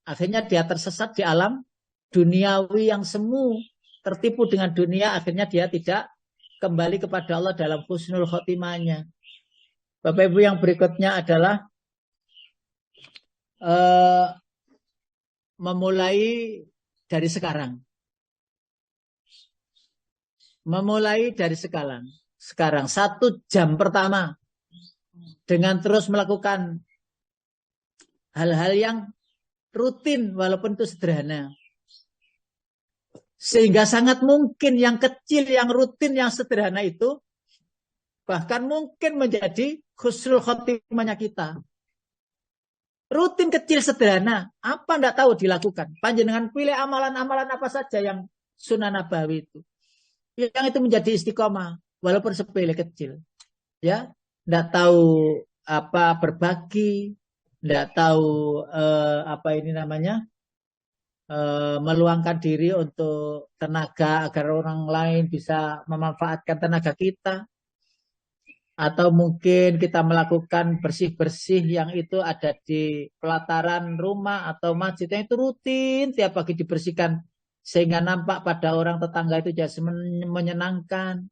Akhirnya dia tersesat di alam duniawi yang semu, tertipu dengan dunia, akhirnya dia tidak kembali kepada Allah dalam husnul khotimahnya. Bapak Ibu, yang berikutnya adalah memulai dari sekarang. Memulai dari sekarang. Sekarang 1 jam pertama dengan terus melakukan hal-hal yang rutin walaupun itu sederhana. Sehingga sangat mungkin yang kecil, yang rutin, yang sederhana itu bahkan mungkin menjadi husnul khotimahnya kita. Rutin kecil sederhana, apa enggak tahu dilakukan. Panjenengan pilih amalan-amalan apa saja yang sunnah nabawi itu. Yang itu menjadi istiqomah walaupun sepele kecil. Ya, enggak tahu apa berbagi, enggak tahu apa ini namanya? Meluangkan diri untuk tenaga agar orang lain bisa memanfaatkan tenaga kita, atau mungkin kita melakukan bersih-bersih yang itu ada di pelataran rumah atau masjid yang itu rutin tiap pagi dibersihkan sehingga nampak pada orang tetangga itu jadi menyenangkan,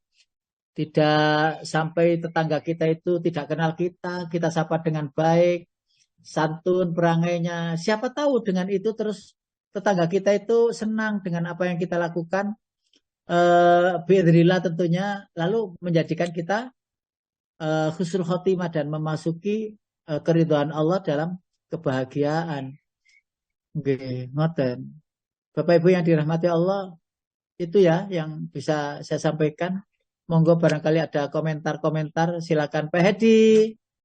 tidak sampai tetangga kita itu tidak kenal kita sapa dengan baik, santun perangainya, siapa tahu dengan itu terus tetangga kita itu senang dengan apa yang kita lakukan, biidznillah tentunya, lalu menjadikan kita husnul khotimah dan memasuki keridhaan Allah dalam kebahagiaan. Nggih, ngoten. Bapak Ibu yang dirahmati Allah, itu ya yang bisa saya sampaikan. Monggo barangkali ada komentar-komentar, silakan Pak Hedi.